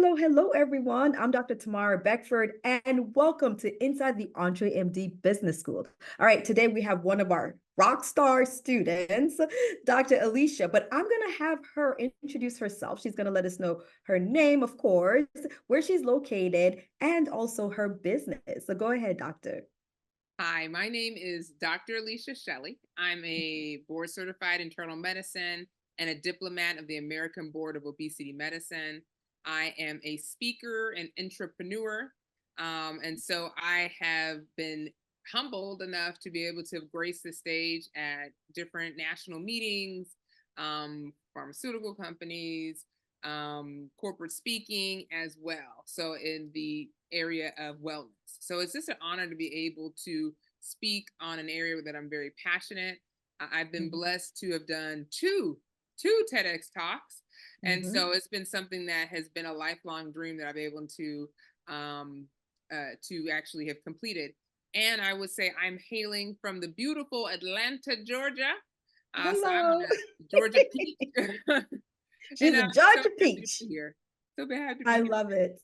Hello, everyone. I'm Dr. Tamara Beckford, and welcome to Inside the EntreMD Business School. All right, today we have one of our rock star students, Dr. Alicia, but I'm going to have her introduce herself. She's going to let us know her name, of course, where she's located, and also her business. So go ahead, Doctor. Hi, my name is Dr. Alicia Shelly. I'm a board certified internal medicine and a diplomat of the American Board of Obesity Medicine. I am a speaker and entrepreneur. And so I have been humbled enough to be able to grace the stage at different national meetings, pharmaceutical companies, corporate speaking as well. So in the area of wellness. So it's just an honor to be able to speak on an area that I'm very passionate. I've been blessed to have done two TEDx Talks. And so it's been something that has been a lifelong dream that I've been able to actually have completed. And I would say I'm hailing from the beautiful Atlanta, Georgia. So I'm Hello. a Georgia peach. She's a So Georgia happy to peach. be here. So happy to be I here. love it.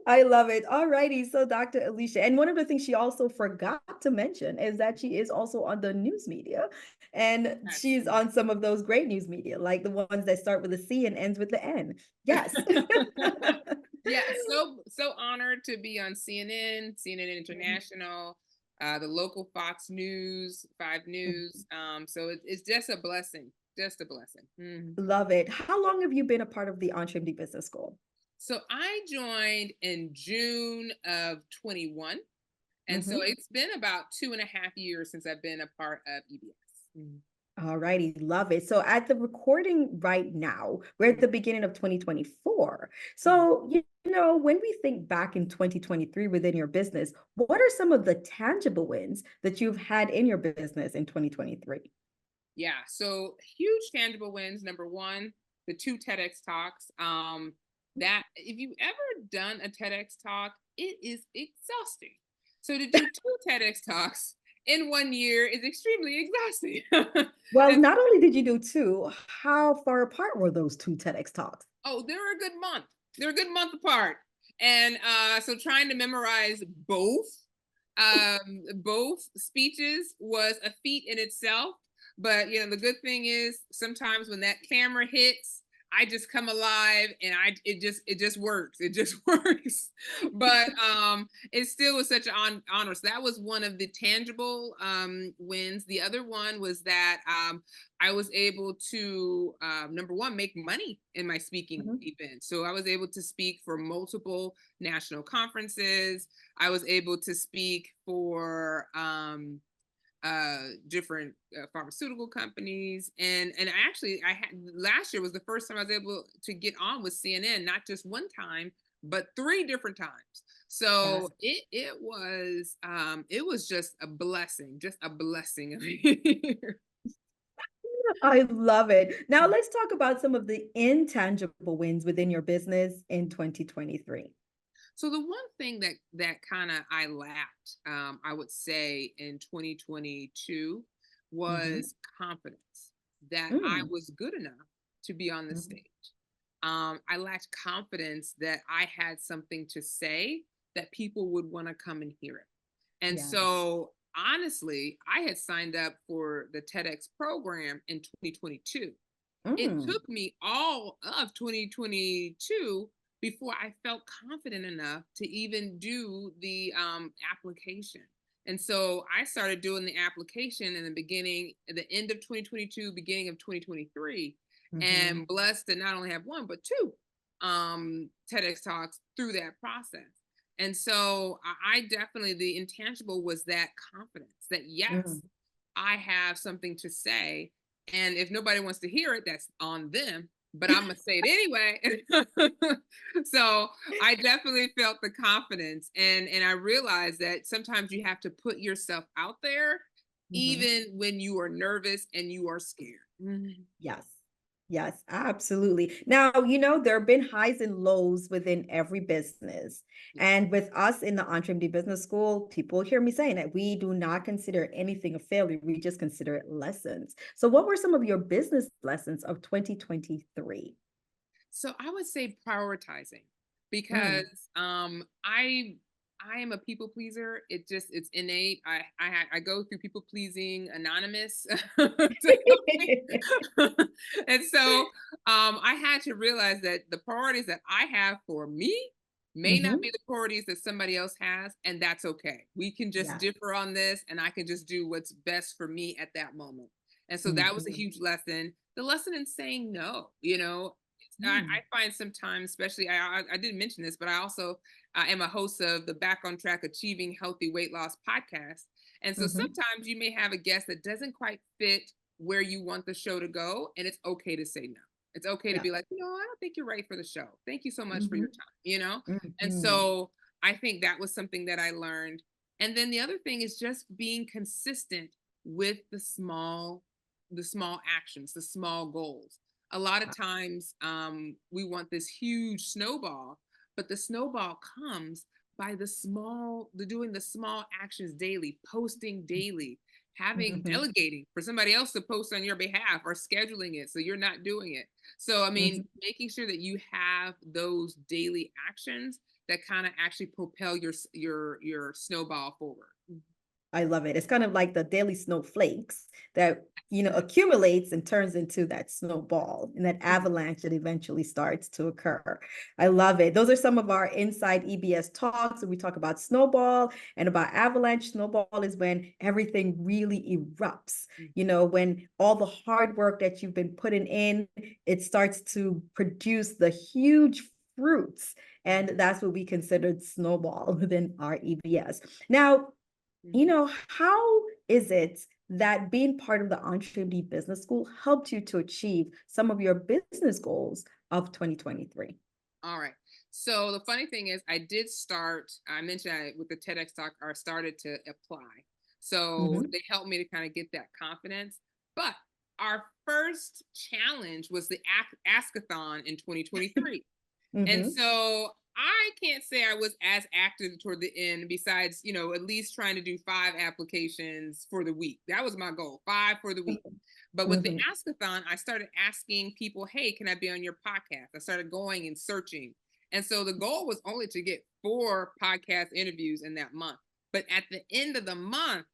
I love it. All righty. So, Dr. Alicia, and one of the things she also forgot to mention is that she is also on the news media, and she's on some of those great news media, like the ones that start with a C and ends with the N. Yes. Yeah, so honored to be on CNN International, the local Fox News, 5 News. So it's just a blessing, just a blessing. Love it. How long have you been a part of the EntreMD Business School? So I joined in June of 21. And so Mhm. it's been about 2.5 years since I've been a part of EBS. All righty, love it. So at the recording right now, we're at the beginning of 2024. So, when we think back in 2023 within your business, what are some of the tangible wins that you've had in your business in 2023? Yeah, so huge tangible wins. Number one, the two TEDx talks. That if you've ever done a TEDx talk, it is exhausting. So to do two TEDx talks in 1 year is extremely exhausting. Well, And not only did you do two, how far apart were those two TEDx talks? oh, they're a good month. They're a good month apart. And so trying to memorize both speeches was a feat in itself. But the good thing is sometimes when that camera hits, I just come alive and it just works. It just works. But it still was such an honor. So that was one of the tangible wins. The other one was that I was able to number one, make money in my speaking Mhm. event. So I was able to speak for multiple national conferences. I was able to speak for different pharmaceutical companies, and actually I had last year was the first time I was able to get on with CNN, not just one time but 3 different times. Yes. So it was just a blessing of a year. I love it. Now let's talk about some of the intangible wins within your business in 2023. So the one thing that kind of I lacked, I would say in 2022 Mhm. was confidence that I Mm. was good enough to be on the Mhm. stage. I lacked confidence that I had something to say that people would want to come and hear it. And Yes. so honestly, I had signed up for the TEDx program in 2022. It Mm. took me all of 2022 before I felt confident enough to even do the application. And so I started doing the application in the beginning, at the end of 2022, beginning of 2023, Mhm. and blessed to not only have one, but two TEDx talks through that process. And so I definitely, the intangible was that confidence that yes, Mm. I have something to say, and if nobody wants to hear it, that's on them. But I'm gonna say it anyway. So I definitely felt the confidence, and I realized that sometimes you have to put yourself out there, Mhm. even when you are nervous and you are scared. Yes. Yes, absolutely. Now, there have been highs and lows within every business. Yes. And with us in the EntreMD Business School, people hear me saying that we do not consider anything a failure. We just consider it lessons. So, what were some of your business lessons of 2023? So I would say prioritizing Mm. because I am a people pleaser. It's innate. I go through people pleasing anonymous to help me. And so I had to realize that the priorities that I have for me may not Hmm. be the priorities that somebody else has, and that's okay. We can just Yeah. differ on this, and I can just do what's best for me at that moment. And so that was a Hmm. huge lesson. The lesson in saying no, you know, Mm. I find sometimes, especially I didn't mention this, but I also am a host of the Back on Track Achieving Healthy Weight Loss podcast. And so Hmm. sometimes you may have a guest that doesn't quite fit where you want the show to go, and it's okay to say no. It's okay to Yeah. be like, no, I don't think you're right for the show. Thank you so much for your Hmm. time, you know? And Hmm. so I think that was something that I learned. And then the other thing is just being consistent with the small actions, the small goals. A lot of times we want this huge snowball, but the snowball comes by the doing the small actions daily, posting daily, having Hmm. delegating for somebody else to post on your behalf or scheduling it so you're not doing it. So I mean, Hmm. making sure that you have those daily actions that kind of actually propel your snowball forward. I love it. It's kind of like the daily snowflakes that, accumulates and turns into that snowball and that avalanche that eventually starts to occur. I love it. Those are some of our inside EBS talks. And we talk about snowball and about avalanche. Snowball is when everything really erupts, when all the hard work that you've been putting in, it starts to produce the huge fruits. And that's what we considered snowball within our EBS. Now, how is it that being part of the EntreMD Business School helped you to achieve some of your business goals of 2023? All right. So the funny thing is, I mentioned with the TEDx talk, I started to apply. So Mm-hmm. they helped me to kind of get that confidence. But our first challenge was the Askathon in 2023. And Mm-hmm. so I can't say I was as active toward the end, besides, at least trying to do 5 applications for the week. That was my goal, 5 for the week. But with the Mm-hmm. Askathon, I started asking people, hey, can I be on your podcast? I started going and searching. And so the goal was only to get 4 podcast interviews in that month. But at the end of the month,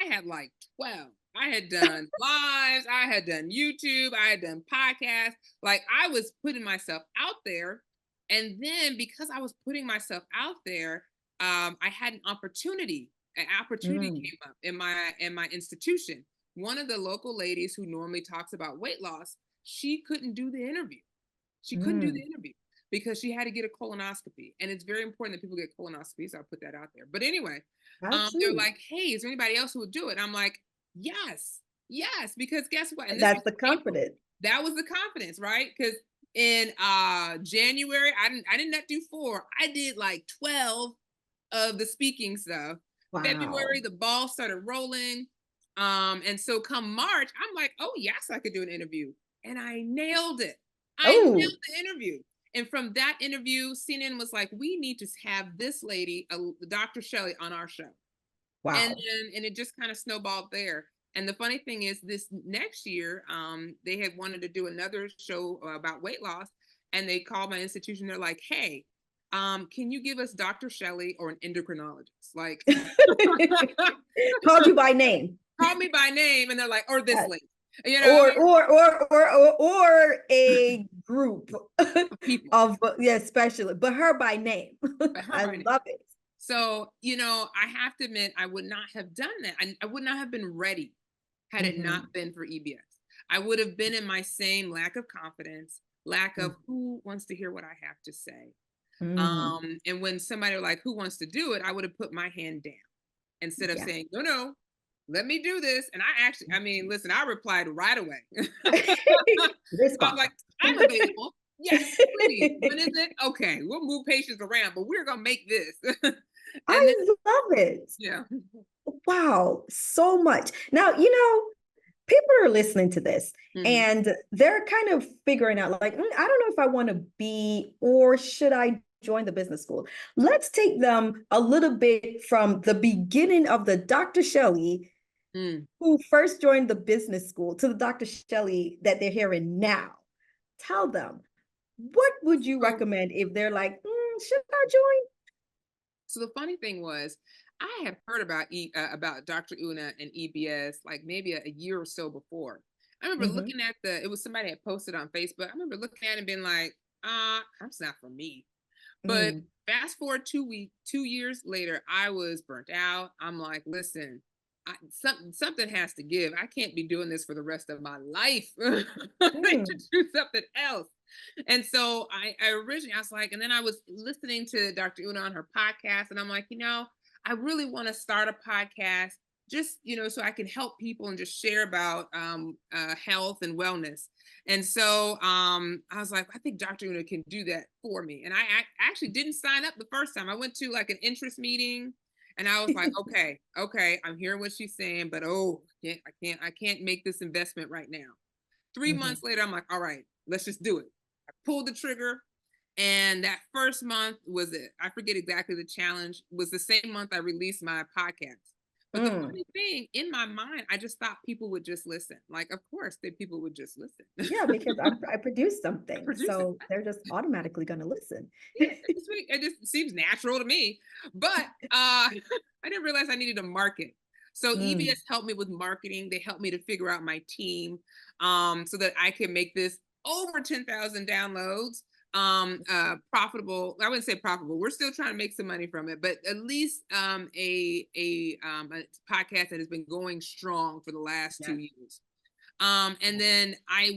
I had like 12. I had done lives, I had done YouTube, I had done podcasts. Like I was putting myself out there. And then because I was putting myself out there, I had an opportunity. An opportunity Mm. came up in my institution. One of the local ladies who normally talks about weight loss, she couldn't do the interview. She couldn't do the Mm. interview because she had to get a colonoscopy. And it's very important that people get colonoscopies. So I'll put that out there. But anyway, they're Absolutely. like, hey, is there anybody else who would do it? I'm like, yes, yes, because guess what? And this was That's the April. confidence. That was the confidence, right? Because in January, I did not do 4. I did like 12 of the speaking stuff. Wow. February, the ball started rolling. And so come March, I'm like, oh yes, I could do an interview. And I nailed it. I nailed Oh, the interview. And from that interview, CNN was like, we need to have this lady, Dr. Shelly, on our show. wow. And it just kind of snowballed there. And the funny thing is, this next year, they had wanted to do another show about weight loss, and they called my institution. They're like, "Hey, can you give us Dr. Shelly or an endocrinologist?" Like, Called you by name. call me by name, and they're like, "Or this Uh, lady," you know. I or mean, a group people, of, yeah, specialists, but her by name. but her I by name. love it. So, I have to admit, I would not have done that. I would not have been ready had it Mm-hmm. not been for EBS. I would have been in my same lack of confidence, lack of who wants to hear what I have to say. Mm-hmm. And when somebody like, who wants to do it, I would have put my hand down instead of Yeah. saying, no, no, let me do this. And I mean, listen, I replied right away. I'm Response. like, I'm available. Yes, please. When is it? Okay, we'll move patients around, but we're gonna make this. And then I love it. yeah. Wow, so much. Now, people are listening to this Mhm. and they're kind of figuring out like, I don't know if I want to be or should I join the business school. Let's take them a little bit from the beginning of the Dr. Shelly Mm. who first joined the business school to the Dr. Shelly that they're hearing now. Tell them, what would you So, recommend if they're like, should I join? so the funny thing was, I had heard about Dr. Una and EBS like maybe a year or so before. I remember Mm-hmm. looking at it was somebody had posted on Facebook. I remember looking at it and being like, that's not for me. But Mm. fast forward 2 years later, I was burnt out. I'm like, listen, something has to give. I can't be doing this for the rest of my life. I need to Mm. do something else. And so I originally, I was like, and then I was listening to Dr. Una on her podcast, and I'm like, I really want to start a podcast just, so I can help people and just share about health and wellness. And so I was like, I think Dr. Una can do that for me. And I actually didn't sign up the first time. I went to like an interest meeting, and I was like, okay, I'm hearing what she's saying, but I can't make this investment right now. 3 months later, I'm like, all right, let's just do it. I pulled the trigger. And that first month was it. I forget exactly the challenge was the same month I released my podcast. But the Mm. funny thing in my mind, I just thought people would just listen. Like, of course, that people would just listen. Yeah, because I produced I something, produce it. so they're just automatically going to listen. Yeah, it just seems natural to me. But I didn't realize I needed a market. So Mm. EBS helped me with marketing. They helped me to figure out my team, so that I can make this over 10,000 downloads. Profitable. I wouldn't say profitable. We're still trying to make some money from it, but at least a podcast that has been going strong for the last Yeah. 2 years. And then I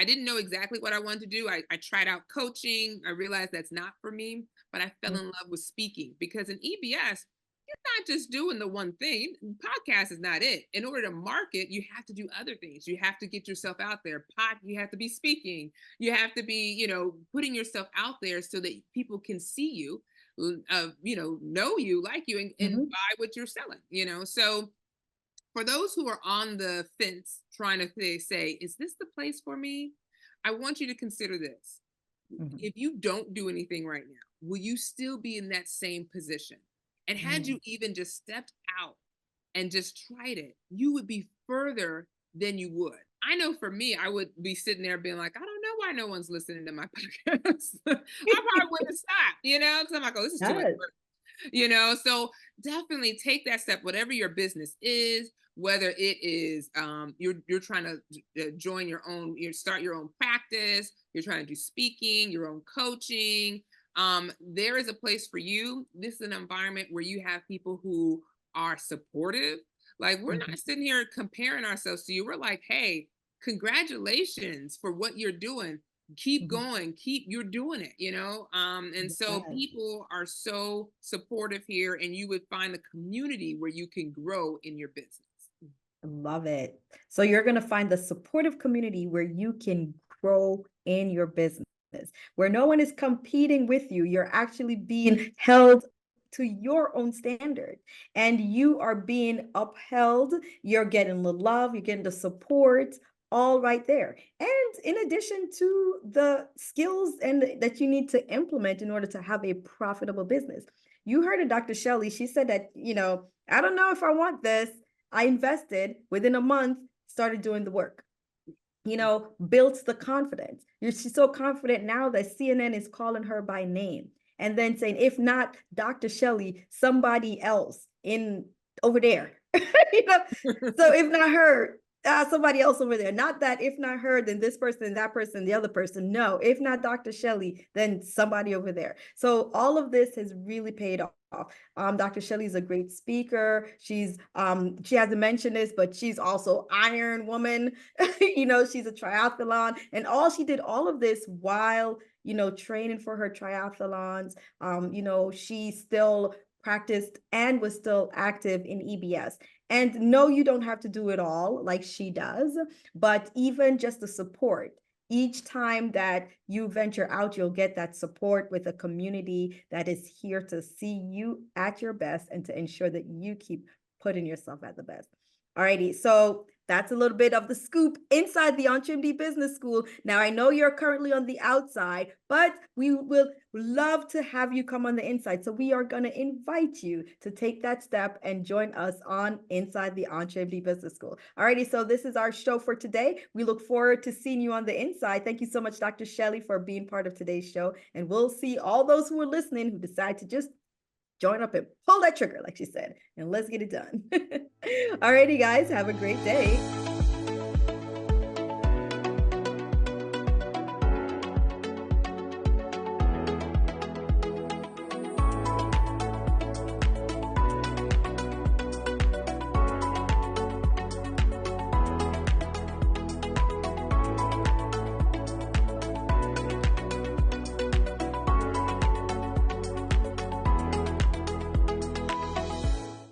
didn't know exactly what I wanted to do. I tried out coaching. I realized that's not for me, but I fell Mm. in love with speaking because in EBS, you're not just doing the one thing. Podcast is not it. In order to market, you have to do other things. You have to get yourself out there. You have to be speaking. You have to be, putting yourself out there so that people can see you, know you, like you, and Mhm. buy what you're selling. So for those who are on the fence trying to say, is this the place for me? I want you to consider this. Mhm. If you don't do anything right now, will you still be in that same position? And had Mm. you even just stepped out and just tried it, you would be further than you would. I know for me, I would be sitting there being like, I don't know why no one's listening to my podcast. I probably would have stopped, because I'm like, oh, this is too much Yes. work. So definitely take that step, whatever your business is, whether it is you're trying to join your own, you start your own practice, you're trying to do speaking, your own coaching. There is a place for you. This is an environment where you have people who are supportive. Like, we're Mhm. not sitting here comparing ourselves to you. We're like, hey, congratulations for what you're doing, keep Mhm. going, you're doing it. And so Yes. people are so supportive here, and you would find a community where you can grow in your business. Love it. So you're going to find the supportive community where you can grow in your business, where no one is competing with you. You're actually being held to your own standard and you are being upheld. You're getting the love, you're getting the support all right there. And in addition to the skills and that you need to implement in order to have a profitable business. You heard of Dr. Shelly. She said that, I don't know if I want this. I invested within a month, started doing the work, built the confidence. She's so confident now that CNN is calling her by name and then saying, if not Dr. Shelly, somebody else in over there. you know, so if not her, somebody else over there. Not that if not her, then this person, that person, the other person. No, if not Dr. Shelly, then somebody over there. So all of this has really paid off. Dr. Shelly is a great speaker. She hasn't mentioned this, but she's also Iron Woman. She's a triathlon, and she did all of this while training for her triathlons. She still practiced and was still active in EBS. And no, you don't have to do it all like she does, but even just the support. Each time that you venture out, you'll get that support with a community that is here to see you at your best and to ensure that you keep putting yourself at the best. Alrighty, so that's a little bit of the scoop inside the EntreMD Business School. Now, I know you're currently on the outside, but we will love to have you come on the inside. So we are going to invite you to take that step and join us on inside the EntreMD Business School. Alrighty, so this is our show for today. We look forward to seeing you on the inside. Thank you so much, Dr. Shelly, for being part of today's show. And we'll see all those who are listening who decide to just join up and pull that trigger, like she said, and let's get it done. Alrighty, guys, have a great day.